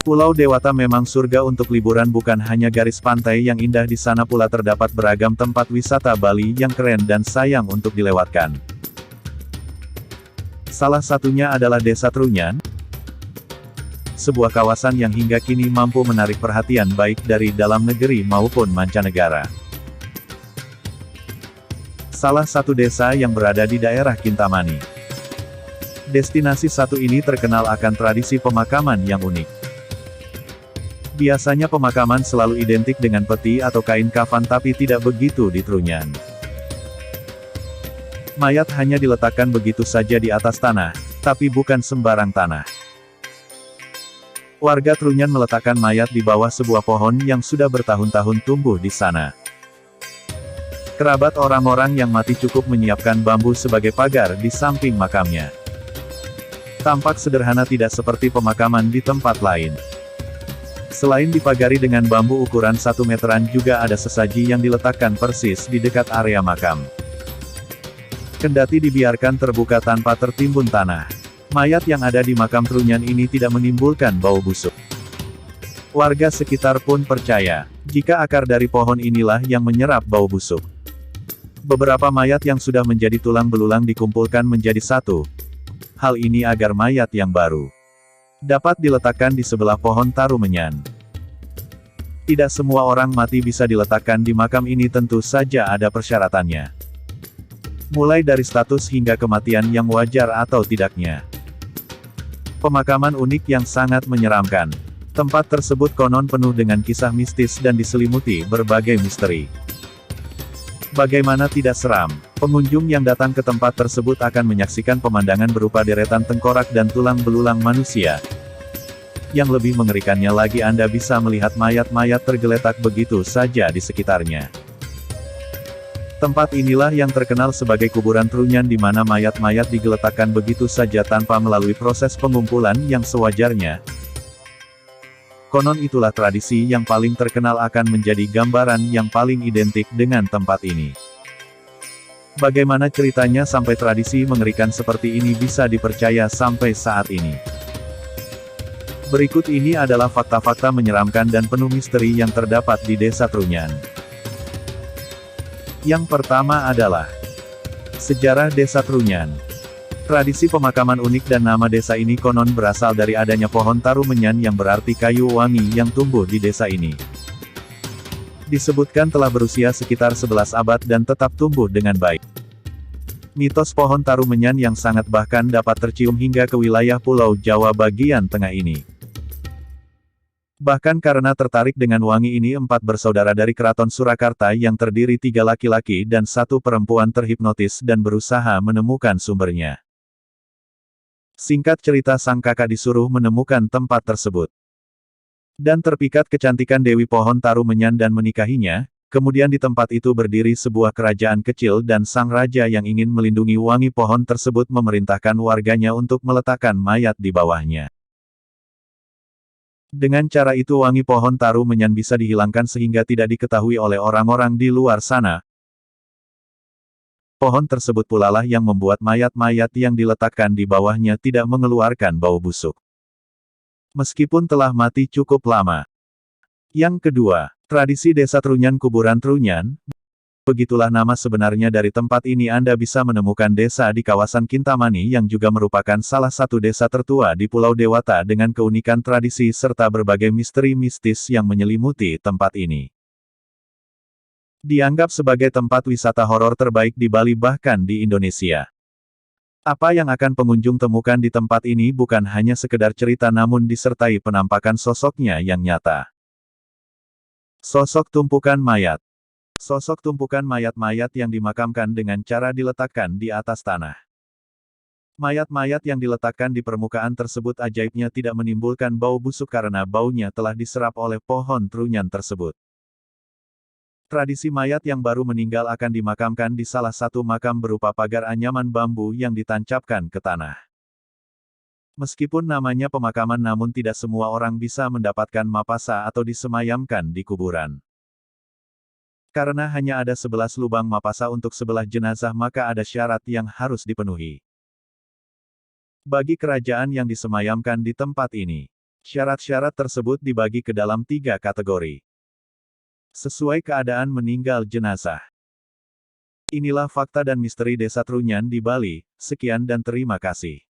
Pulau Dewata memang surga untuk liburan, bukan hanya garis pantai yang indah, di sana pula terdapat beragam tempat wisata Bali yang keren dan sayang untuk dilewatkan. Salah satunya adalah Desa Trunyan, sebuah kawasan yang hingga kini mampu menarik perhatian baik dari dalam negeri maupun mancanegara. Salah satu desa yang berada di daerah Kintamani. Destinasi satu ini terkenal akan tradisi pemakaman yang unik. Biasanya pemakaman selalu identik dengan peti atau kain kafan, tapi tidak begitu di Trunyan. Mayat hanya diletakkan begitu saja di atas tanah, tapi bukan sembarang tanah. Warga Trunyan meletakkan mayat di bawah sebuah pohon yang sudah bertahun-tahun tumbuh di sana. Kerabat orang-orang yang mati cukup menyiapkan bambu sebagai pagar di samping makamnya. Tampak sederhana, tidak seperti pemakaman di tempat lain. Selain dipagari dengan bambu ukuran 1 meteran, juga ada sesaji yang diletakkan persis di dekat area makam. Kendati dibiarkan terbuka tanpa tertimbun tanah, mayat yang ada di makam Trunyan ini tidak menimbulkan bau busuk. Warga sekitar pun percaya, jika akar dari pohon inilah yang menyerap bau busuk. Beberapa mayat yang sudah menjadi tulang belulang dikumpulkan menjadi satu. Hal ini agar mayat yang baru dapat diletakkan di sebelah pohon tarumenyan. Tidak semua orang mati bisa diletakkan di makam ini, tentu saja ada persyaratannya. Mulai dari status hingga kematian yang wajar atau tidaknya. Pemakaman unik yang sangat menyeramkan. Tempat tersebut konon penuh dengan kisah mistis dan diselimuti berbagai misteri. Bagaimana tidak seram, pengunjung yang datang ke tempat tersebut akan menyaksikan pemandangan berupa deretan tengkorak dan tulang belulang manusia. Yang lebih mengerikannya lagi, Anda bisa melihat mayat-mayat tergeletak begitu saja di sekitarnya. Tempat inilah yang terkenal sebagai kuburan Trunyan, di mana mayat-mayat digeletakkan begitu saja tanpa melalui proses pengumpulan yang sewajarnya. Konon itulah tradisi yang paling terkenal, akan menjadi gambaran yang paling identik dengan tempat ini. Bagaimana ceritanya sampai tradisi mengerikan seperti ini bisa dipercaya sampai saat ini? Berikut ini adalah fakta-fakta menyeramkan dan penuh misteri yang terdapat di Desa Trunyan. Yang pertama adalah sejarah Desa Trunyan. Tradisi pemakaman unik dan nama desa ini konon berasal dari adanya pohon tarumenyan yang berarti kayu wangi yang tumbuh di desa ini. Disebutkan telah berusia sekitar 11 abad dan tetap tumbuh dengan baik. Mitos pohon tarumenyan yang sangat bahkan dapat tercium hingga ke wilayah Pulau Jawa bagian tengah ini. Bahkan karena tertarik dengan wangi ini, 4 bersaudara dari Keraton Surakarta yang terdiri 3 laki-laki dan 1 perempuan terhipnotis dan berusaha menemukan sumbernya. Singkat cerita, sang kakak disuruh menemukan tempat tersebut. Dan terpikat kecantikan Dewi Pohon Tarumenyan dan menikahinya. Kemudian di tempat itu berdiri sebuah kerajaan kecil dan sang raja yang ingin melindungi wangi pohon tersebut memerintahkan warganya untuk meletakkan mayat di bawahnya. Dengan cara itu wangi pohon tarumenyan bisa dihilangkan sehingga tidak diketahui oleh orang-orang di luar sana. Pohon tersebut pula lah yang membuat mayat-mayat yang diletakkan di bawahnya tidak mengeluarkan bau busuk. Meskipun telah mati cukup lama. Yang kedua, tradisi Desa Trunyan, kuburan Trunyan. Begitulah nama sebenarnya dari tempat ini. Anda bisa menemukan desa di kawasan Kintamani yang juga merupakan salah satu desa tertua di Pulau Dewata dengan keunikan tradisi serta berbagai misteri mistis yang menyelimuti tempat ini. Dianggap sebagai tempat wisata horor terbaik di Bali bahkan di Indonesia. Apa yang akan pengunjung temukan di tempat ini bukan hanya sekedar cerita, namun disertai penampakan sosoknya yang nyata. Sosok tumpukan mayat. Sosok tumpukan mayat-mayat yang dimakamkan dengan cara diletakkan di atas tanah. Mayat-mayat yang diletakkan di permukaan tersebut ajaibnya tidak menimbulkan bau busuk karena baunya telah diserap oleh pohon Trunyan tersebut. Tradisi mayat yang baru meninggal akan dimakamkan di salah satu makam berupa pagar anyaman bambu yang ditancapkan ke tanah. Meskipun namanya pemakaman, namun tidak semua orang bisa mendapatkan mapasa atau disemayamkan di kuburan. Karena hanya ada 11 lubang mapasa untuk sebelah jenazah, maka ada syarat yang harus dipenuhi. Bagi kerajaan yang disemayamkan di tempat ini, Syarat-syarat tersebut dibagi ke dalam 3 kategori. Sesuai keadaan meninggal jenazah. Inilah fakta dan misteri Desa Trunyan di Bali. Sekian dan terima kasih.